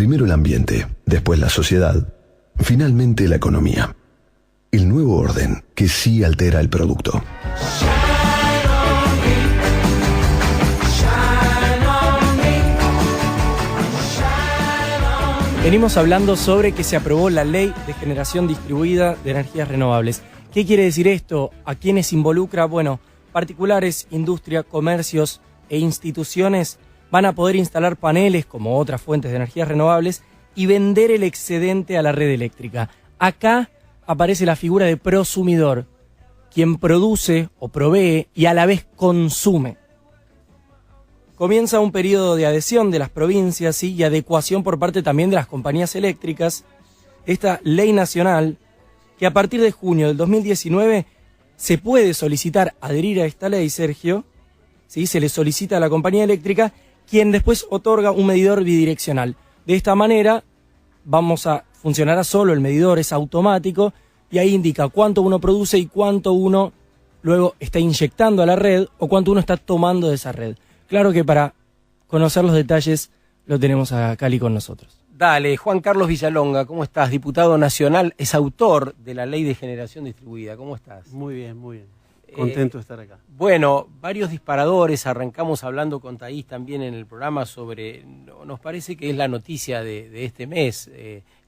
Primero el ambiente, después la sociedad, finalmente la economía. El nuevo orden que sí altera el producto. Venimos hablando sobre que se aprobó la Ley de Generación Distribuida de Energías Renovables. ¿Qué quiere decir esto? ¿A quiénes involucra? Bueno, particulares, industria, comercios e instituciones van a poder instalar paneles como otras fuentes de energías renovables y vender el excedente a la red eléctrica. Acá aparece la figura de prosumidor, quien produce o provee y a la vez consume. Comienza un periodo de adhesión de las provincias, ¿sí? Y adecuación por parte también de las compañías eléctricas. Esta ley nacional, que a partir de junio del 2019 se puede solicitar adherir a esta ley, Sergio, ¿sí? Se le solicita a la compañía eléctrica, quien después otorga un medidor bidireccional. De esta manera funcionará solo el medidor, es automático, y ahí indica cuánto uno produce y cuánto uno luego está inyectando a la red o cuánto uno está tomando de esa red. Claro que para conocer los detalles lo tenemos a Cali con nosotros. Dale, Juan Carlos Villalonga, ¿cómo estás? Diputado nacional, es autor de la Ley de Generación Distribuida. ¿Cómo estás? Muy bien, muy bien. Contento de estar acá. Bueno, varios disparadores, arrancamos hablando con Thaís también en el programa sobre, nos parece que es la noticia de este mes,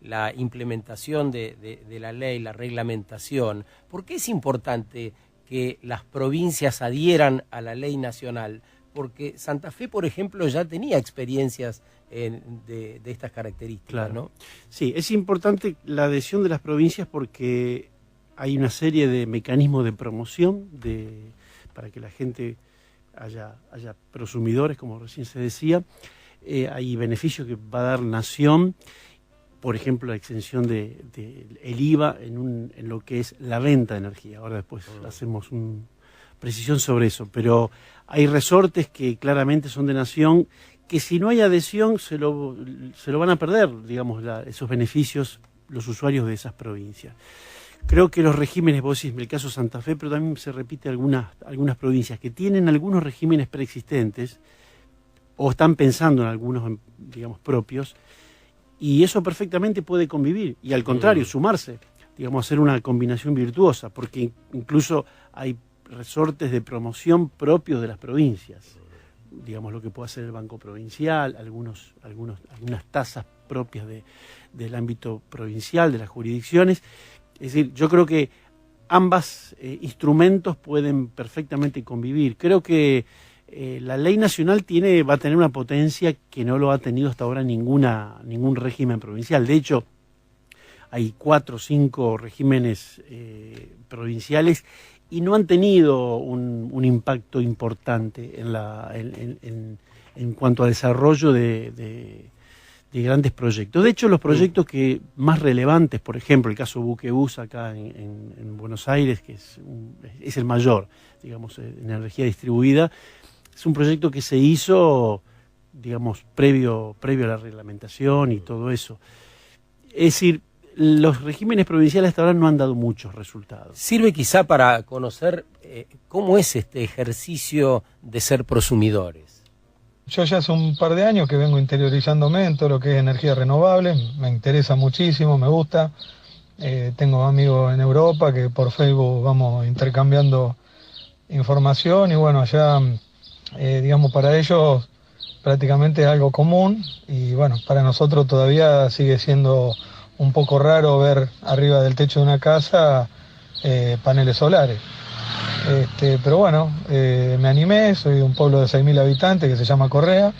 la implementación de la ley, la reglamentación. ¿Por qué es importante que las provincias adhieran a la ley nacional? Porque Santa Fe, por ejemplo, ya tenía experiencias de estas características, claro, ¿no? Sí, es importante la adhesión de las provincias porque hay una serie de mecanismos de promoción para que la gente haya prosumidores, como recién se decía. Hay beneficios que va a dar Nación, por ejemplo, la exención del IVA en lo que es la venta de energía. Ahora después hacemos una precisión sobre eso, pero hay resortes que claramente son de Nación, que si no hay adhesión se lo van a perder, digamos, esos beneficios los usuarios de esas provincias. Creo que los regímenes, vos decís, en el caso de Santa Fe, pero también se repite algunas provincias que tienen algunos regímenes preexistentes o están pensando en algunos, digamos, propios, y eso perfectamente puede convivir, y al contrario, sumarse, digamos, hacer una combinación virtuosa, porque incluso hay resortes de promoción propios de las provincias, digamos, lo que puede hacer el Banco Provincial, algunas tasas propias del ámbito provincial, de las jurisdicciones. Es decir, yo creo que ambos instrumentos pueden perfectamente convivir. Creo que la ley nacional va a tener una potencia que no lo ha tenido hasta ahora ningún régimen provincial. De hecho, hay 4 o 5 regímenes provinciales y no han tenido un impacto importante en cuanto a desarrollo de grandes proyectos. De hecho, los proyectos que más relevantes, por ejemplo, el caso Buquebus acá en Buenos Aires, que es el mayor, digamos, en energía distribuida, es un proyecto que se hizo, digamos, previo a la reglamentación y todo eso. Es decir, los regímenes provinciales hasta ahora no han dado muchos resultados. Sirve quizá para conocer cómo es este ejercicio de ser prosumidores. Yo ya hace un par de años que vengo interiorizándome en todo lo que es energía renovable, me interesa muchísimo, me gusta. Tengo amigos en Europa que por Facebook vamos intercambiando información y bueno, ya digamos para ellos prácticamente es algo común y bueno, para nosotros todavía sigue siendo un poco raro ver arriba del techo de una casa paneles solares. Pero bueno, me animé, soy de un pueblo de 6.000 habitantes que se llama Correa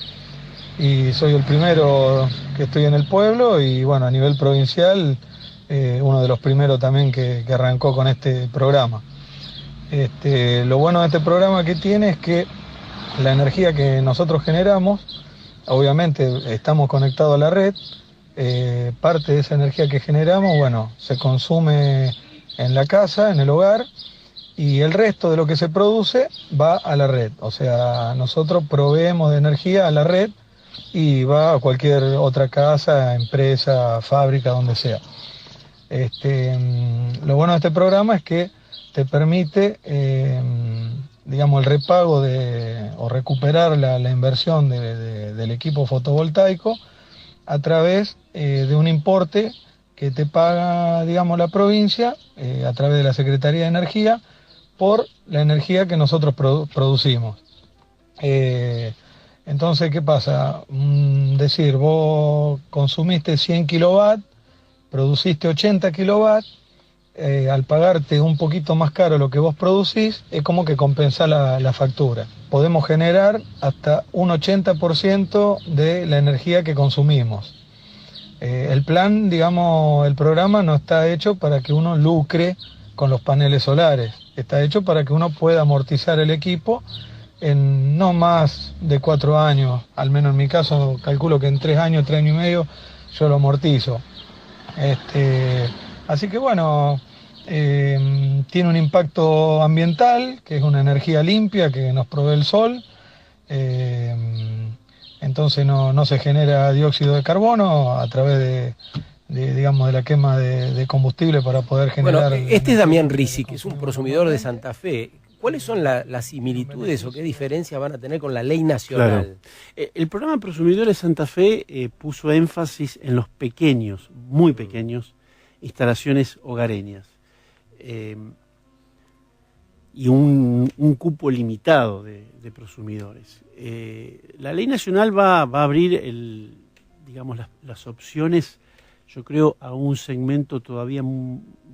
y soy el primero que estoy en el pueblo y bueno, a nivel provincial, uno de los primeros también que arrancó con este programa. Lo bueno de este programa que tiene es que la energía que nosotros generamos, obviamente estamos conectados a la red, parte de esa energía que generamos, bueno, se consume en la casa, en el hogar, y el resto de lo que se produce va a la red. O sea, nosotros proveemos de energía a la red y va a cualquier otra casa, empresa, fábrica, donde sea. Lo bueno de este programa es que te permite, digamos, el repago o recuperar la inversión del equipo fotovoltaico a través de un importe que te paga, digamos, la provincia, a través de la Secretaría de Energía, por la energía que nosotros producimos. Entonces, ¿qué pasa? Decir, vos consumiste 100 kilowatts, produciste 80 kilowatts, al pagarte un poquito más caro lo que vos producís, es como que compensa la factura. Podemos generar hasta un 80% de la energía que consumimos. El plan, digamos, el programa no está hecho para que uno lucre con los paneles solares. Está hecho para que uno pueda amortizar el equipo en no más de 4 años. Al menos en mi caso, calculo que en 3 años, 3 años y medio, yo lo amortizo. Así que bueno, tiene un impacto ambiental, que es una energía limpia que nos provee el sol. Entonces no se genera dióxido de carbono a través digamos, de la quema de combustible para poder generar... Bueno, este es Damián Risi, que es un prosumidor de Santa Fe. ¿Cuáles son las similitudes o qué diferencias van a tener con la ley nacional? Claro. El programa Prosumidores Santa Fe puso énfasis en los pequeños, muy pequeños, instalaciones hogareñas. Y un cupo limitado de prosumidores. La ley nacional va a abrir digamos, las opciones, yo creo, a un segmento todavía,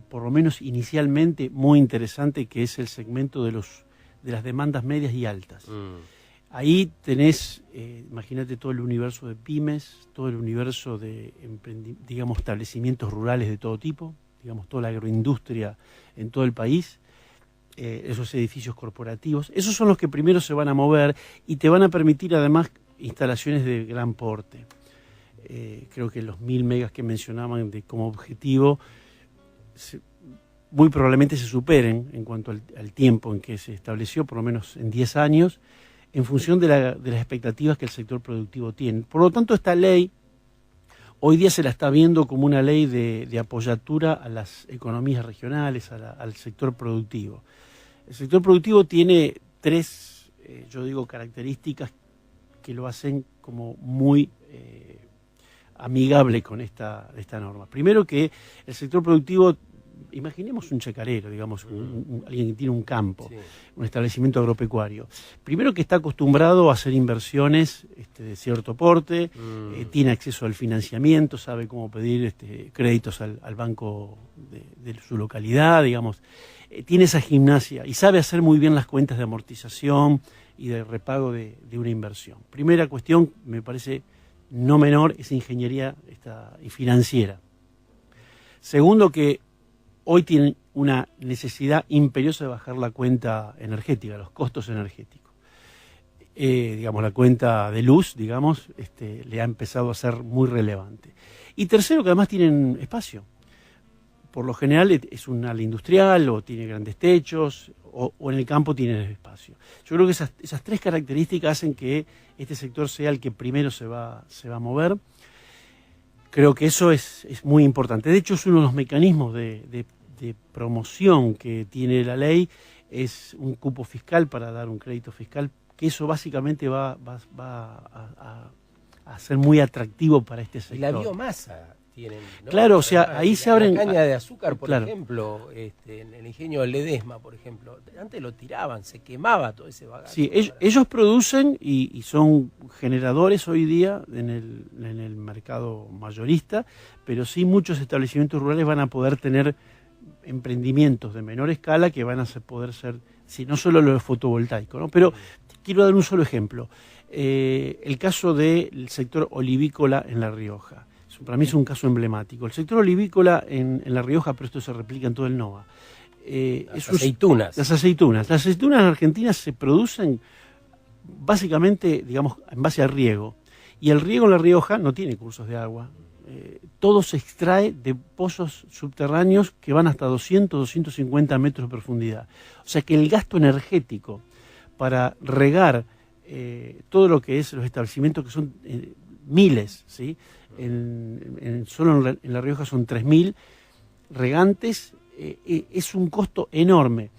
por lo menos inicialmente, muy interesante, que es el segmento de las demandas medias y altas. Ahí tenés, imagínate, todo el universo de pymes, todo el universo de, digamos, establecimientos rurales de todo tipo, digamos, toda la agroindustria en todo el país, esos edificios corporativos. Esos son los que primero se van a mover y te van a permitir además instalaciones de gran porte. Creo que los 1000 megas que mencionaban como objetivo muy probablemente se superen en cuanto al tiempo en que se estableció, por lo menos en 10 años, en función de las expectativas que el sector productivo tiene. Por lo tanto, esta ley hoy día se la está viendo como una ley de apoyatura a las economías regionales, al sector productivo. El sector productivo tiene 3, yo digo, características que lo hacen como muy amigable con esta norma. Primero, que el sector productivo, imaginemos un chacarero, digamos, alguien que tiene un campo, sí, un establecimiento agropecuario. Primero, que está acostumbrado a hacer inversiones de cierto porte, tiene acceso al financiamiento, sabe cómo pedir créditos al banco de su localidad, digamos. Tiene esa gimnasia y sabe hacer muy bien las cuentas de amortización y de repago de una inversión. Primera cuestión, me parece no menor, es ingeniería y financiera. Segundo, que hoy tienen una necesidad imperiosa de bajar la cuenta energética, los costos energéticos. Digamos, la cuenta de luz, digamos, le ha empezado a ser muy relevante. Y tercero, que además tienen espacio. Por lo general es un ala industrial o tiene grandes techos o en el campo tiene espacio. Yo creo que esas 3 características hacen que este sector sea el que primero se va a mover. Creo que eso es muy importante. De hecho, es uno de los mecanismos de promoción que tiene la ley, es un cupo fiscal para dar un crédito fiscal, que eso básicamente va a ser muy atractivo para este sector. Y la biomasa tienen, ¿no? Claro, o sea, ahí se abren... La caña de azúcar, por claro, ejemplo, en el ingenio de Ledesma, por ejemplo, antes lo tiraban, se quemaba todo ese bagaje. Sí, ellos producen y son generadores hoy día en el mercado mayorista, pero sí muchos establecimientos rurales van a poder tener emprendimientos de menor escala que van a poder ser, sí, no solo lo fotovoltaico, ¿no? Pero quiero dar un solo ejemplo. El caso del sector olivícola en La Rioja. Para mí es un caso emblemático. El sector olivícola en La Rioja, pero esto se replica en todo el NOA. Las aceitunas. Las aceitunas. Las aceitunas en Argentina se producen básicamente, digamos, en base al riego. Y el riego en La Rioja no tiene cursos de agua. Todo se extrae de pozos subterráneos que van hasta 200, 250 metros de profundidad. O sea que el gasto energético para regar todo lo que es los establecimientos, que son miles, ¿sí? Solo en La Rioja son 3000 regantes, es un costo enorme.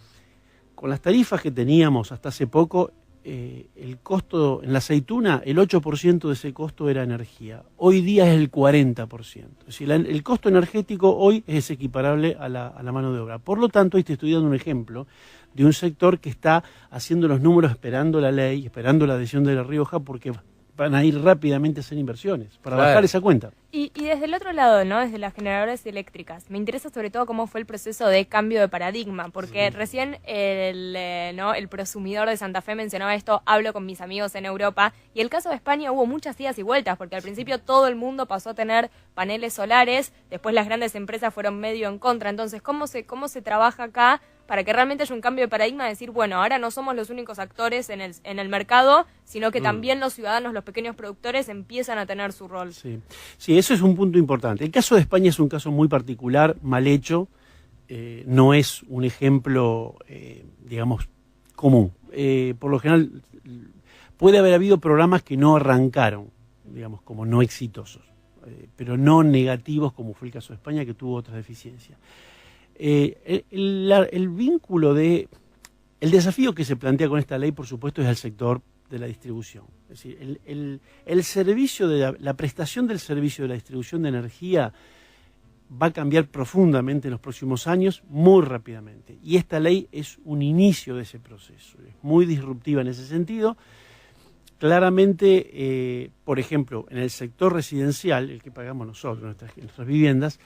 Con las tarifas que teníamos hasta hace poco, el costo en la aceituna, el 8% de ese costo era energía. Hoy día es el 40%. Es decir, el costo energético hoy es equiparable a la mano de obra. Por lo tanto, hoy te estoy dando un ejemplo de un sector que está haciendo los números esperando la ley, esperando la adhesión de La Rioja, porque van a ir rápidamente a hacer inversiones para bajar esa cuenta. Y desde el otro lado, ¿no? Desde las generadoras eléctricas, me interesa sobre todo cómo fue el proceso de cambio de paradigma, porque recién el prosumidor de Santa Fe mencionaba esto, hablo con mis amigos en Europa, y el caso de España hubo muchas idas y vueltas, porque al principio todo el mundo pasó a tener paneles solares, después las grandes empresas fueron medio en contra, entonces, ¿cómo se trabaja acá para que realmente haya un cambio de paradigma, de decir, bueno, ahora no somos los únicos actores en el mercado, sino que también los ciudadanos, los pequeños productores empiezan a tener su rol? Sí, eso es un punto importante. El caso de España es un caso muy particular, mal hecho, no es un ejemplo, digamos, común. Por lo general, puede haber habido programas que no arrancaron, digamos, como no exitosos, pero no negativos, como fue el caso de España, que tuvo otras deficiencias. El vínculo el desafío que se plantea con esta ley, por supuesto, es el sector de la distribución. Es decir, el servicio de la prestación del servicio de la distribución de energía va a cambiar profundamente en los próximos años, muy rápidamente. Y esta ley es un inicio de ese proceso. Es muy disruptiva en ese sentido. Claramente, por ejemplo, en el sector residencial, el que pagamos nosotros, nuestras viviendas,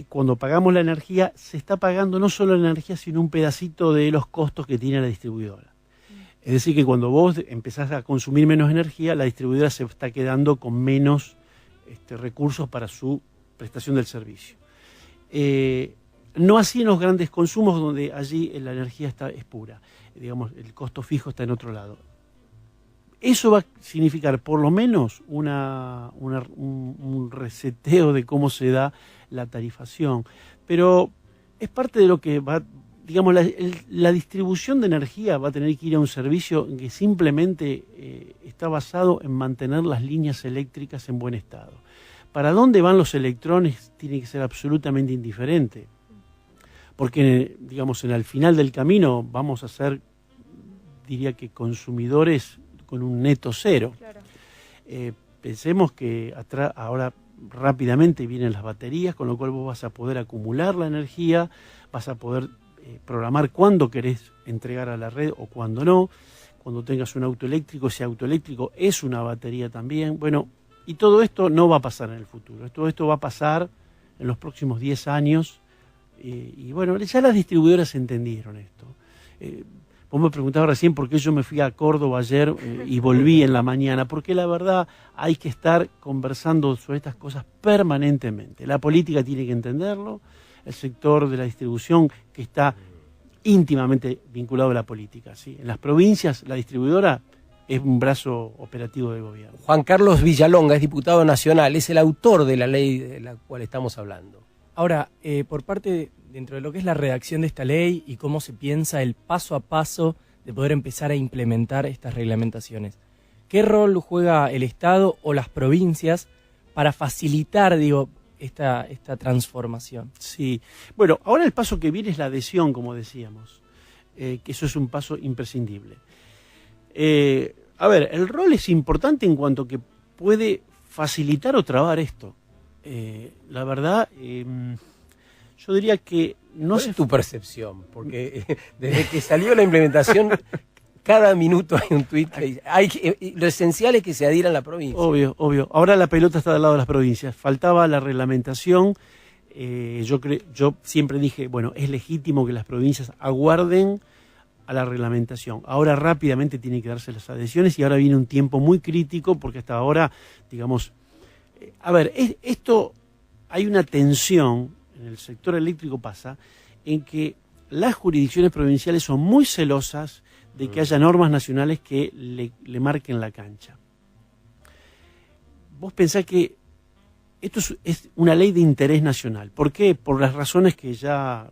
cuando pagamos la energía, se está pagando no solo la energía, sino un pedacito de los costos que tiene la distribuidora. Es decir, que cuando vos empezás a consumir menos energía, la distribuidora se está quedando con menos recursos para su prestación del servicio. No así en los grandes consumos, donde allí la energía es pura. Digamos, el costo fijo está en otro lado. Eso va a significar por lo menos un reseteo de cómo se da la tarifación, pero es parte de lo que va, digamos, la distribución de energía va a tener que ir a un servicio que simplemente está basado en mantener las líneas eléctricas en buen estado. Para dónde van los electrones tiene que ser absolutamente indiferente, porque, digamos, al final del camino vamos a ser, diría que consumidores con un neto cero. Claro. Pensemos que ahora rápidamente vienen las baterías, con lo cual vos vas a poder acumular la energía, vas a poder programar cuándo querés entregar a la red o cuándo no. Cuando tengas un auto eléctrico, ese auto eléctrico es una batería también. Bueno, y todo esto no va a pasar en el futuro. Todo esto va a pasar en los próximos 10 años. Y bueno, ya las distribuidoras entendieron esto. Vos me preguntabas recién por qué yo me fui a Córdoba ayer y volví en la mañana, porque la verdad hay que estar conversando sobre estas cosas permanentemente. La política tiene que entenderlo, el sector de la distribución que está íntimamente vinculado a la política, ¿sí? En las provincias la distribuidora es un brazo operativo del gobierno. Juan Carlos Villalonga es diputado nacional, es el autor de la ley de la cual estamos hablando. Ahora, por parte dentro de lo que es la redacción de esta ley y cómo se piensa el paso a paso de poder empezar a implementar estas reglamentaciones, ¿qué rol juega el Estado o las provincias para facilitar, esta transformación? Sí, bueno, ahora el paso que viene es la adhesión, como decíamos, que eso es un paso imprescindible. A ver, el rol es importante en cuanto que puede facilitar o trabar esto. La verdad, yo diría que no ¿Cuál es tu percepción? Porque desde que salió la implementación, cada minuto hay un tuit que dice, lo esencial es que se adhieran a la provincia. Obvio. Ahora la pelota está del lado de las provincias. Faltaba la reglamentación. Yo siempre dije, bueno, es legítimo que las provincias aguarden a la reglamentación. Ahora rápidamente tienen que darse las adhesiones y ahora viene un tiempo muy crítico porque hasta ahora, digamos, a ver, esto hay una tensión en el sector eléctrico pasa en que las jurisdicciones provinciales son muy celosas de que haya normas nacionales que le marquen la cancha. Vos pensás que esto es una ley de interés nacional. ¿Por qué? Por las razones que ya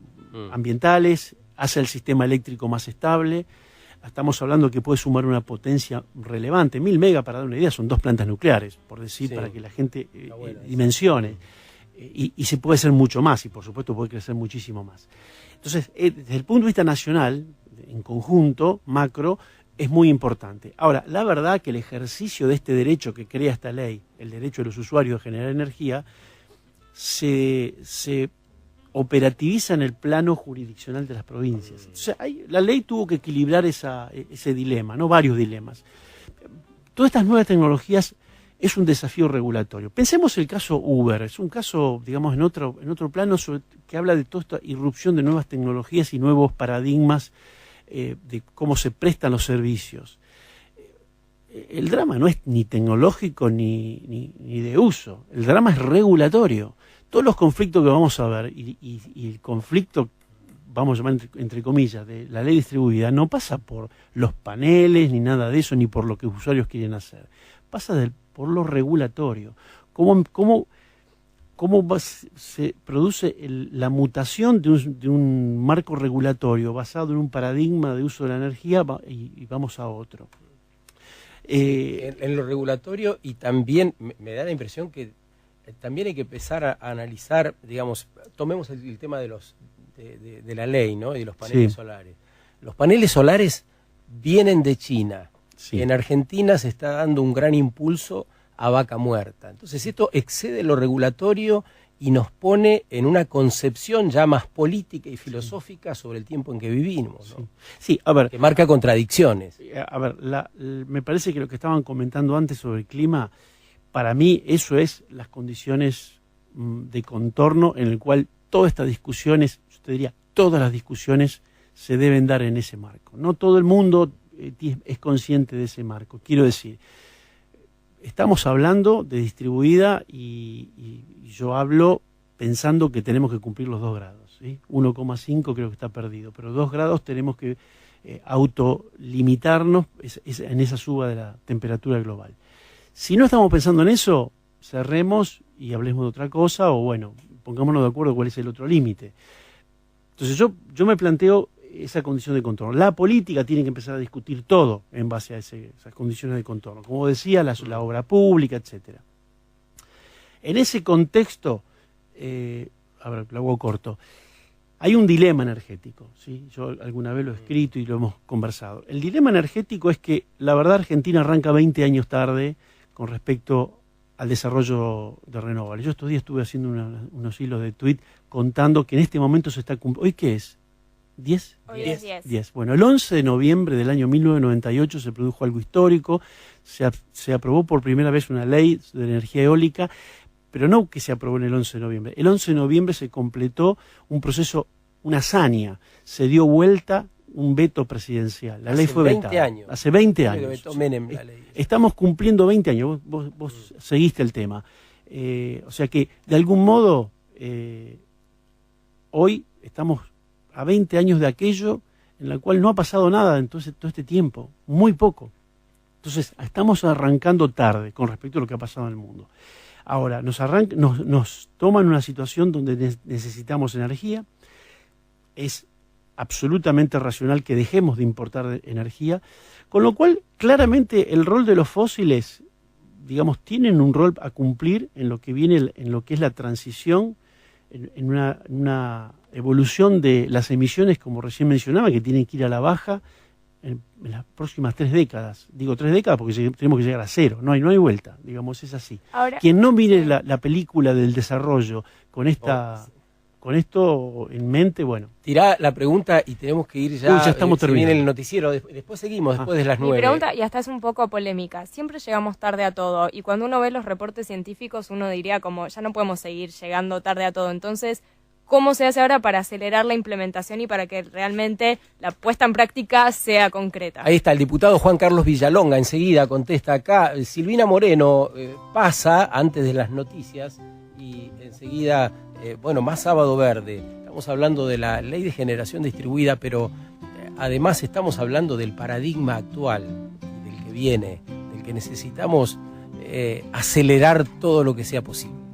ambientales, hace el sistema eléctrico más estable. Estamos hablando que puede sumar una potencia relevante. 1000 megas, para dar una idea, son 2 plantas nucleares, por decir, para que la gente dimensione. Y se puede hacer mucho más, y por supuesto puede crecer muchísimo más. Entonces, desde el punto de vista nacional, en conjunto, macro, es muy importante. Ahora, la verdad que el ejercicio de este derecho que crea esta ley, el derecho de los usuarios a generar energía, se operativiza en el plano jurisdiccional de las provincias. Entonces, la ley tuvo que equilibrar ese dilema, ¿no? Varios dilemas. Todas estas nuevas tecnologías es un desafío regulatorio. Pensemos el caso Uber, es un caso, digamos, en otro plano que habla de toda esta irrupción de nuevas tecnologías y nuevos paradigmas de cómo se prestan los servicios. El drama no es ni tecnológico ni de uso, el drama es regulatorio. Todos los conflictos que vamos a ver y el conflicto, vamos a llamar entre comillas, de la ley distribuida, no pasa por los paneles ni nada de eso, ni por lo que los usuarios quieren hacer. Pasa por lo regulatorio. ¿Cómo se produce la mutación de un marco regulatorio basado en un paradigma de uso de la energía y vamos a otro? En lo regulatorio, y también me da la impresión que también hay que empezar a analizar, digamos, tomemos el tema de la ley, ¿no? Y de los paneles solares. Los paneles solares vienen de China. Sí. En Argentina se está dando un gran impulso a vaca muerta. Entonces esto excede lo regulatorio y nos pone en una concepción ya más política y filosófica sobre el tiempo en que vivimos, ¿no? Sí, a ver, que marca contradicciones. A ver, me parece que lo que estaban comentando antes sobre el clima, para mí eso es las condiciones de contorno en el cual todas estas discusiones, yo te diría, todas las discusiones se deben dar en ese marco. No todo el mundo es consciente de ese marco. Quiero decir, estamos hablando de distribuida y yo hablo pensando que tenemos que cumplir los 2 grados. ¿Sí? 1,5 creo que está perdido, pero 2 grados tenemos que autolimitarnos en esa suba de la temperatura global. Si no estamos pensando en eso, cerremos y hablemos de otra cosa, o bueno, pongámonos de acuerdo cuál es el otro límite. Entonces yo me planteo esa condición de contorno. La política tiene que empezar a discutir todo en base a esas condiciones de contorno. Como decía, la obra pública, etcétera. En ese contexto, a ver, lo hago corto, hay un dilema energético, ¿sí? Yo alguna vez lo he escrito y lo hemos conversado. El dilema energético es que, la verdad, Argentina arranca 20 años tarde con respecto al desarrollo de renovables. Yo estos días estuve haciendo unos hilos de tweet contando que en este momento se está cumpliendo. ¿Hoy qué es? ¿10? Hoy es 10. Bueno, el 11 de noviembre del año 1998 se produjo algo histórico, se aprobó por primera vez una ley de energía eólica, pero no que se aprobó en el 11 de noviembre. El 11 de noviembre se completó un proceso, una hazaña, se dio vuelta un veto presidencial. La ley fue vetada. Hace 20 años. Vetó Menem la ley. Estamos cumpliendo 20 años, vos seguiste el tema. O sea que, de algún modo, hoy estamos a 20 años de aquello en la cual no ha pasado nada entonces todo este tiempo, muy poco. Entonces, estamos arrancando tarde con respecto a lo que ha pasado en el mundo. Ahora, nos toman una situación donde necesitamos energía, es absolutamente racional que dejemos de importar energía, con lo cual, claramente, el rol de los fósiles, digamos, tienen un rol a cumplir en lo que viene, en lo que es la transición, en una evolución de las emisiones, como recién mencionaba, que tienen que ir a la baja en las próximas 3 décadas. Digo 3 décadas porque tenemos que llegar a 0, no hay vuelta, digamos, es así. Ahora, quien no mire la película del desarrollo con esto en mente, bueno. Tirá la pregunta y tenemos que ir ya. Ya estamos terminando. Viene el noticiero, después seguimos, después de las 9. Mi pregunta, y hasta es un poco polémica, siempre llegamos tarde a todo, y cuando uno ve los reportes científicos uno diría como, ya no podemos seguir llegando tarde a todo, entonces, ¿cómo se hace ahora para acelerar la implementación y para que realmente la puesta en práctica sea concreta? Ahí está el diputado Juan Carlos Villalonga, enseguida contesta acá. Silvina Moreno pasa antes de las noticias y enseguida, más Sábado Verde. Estamos hablando de la ley de generación distribuida, pero además estamos hablando del paradigma actual, del que viene, del que necesitamos acelerar todo lo que sea posible.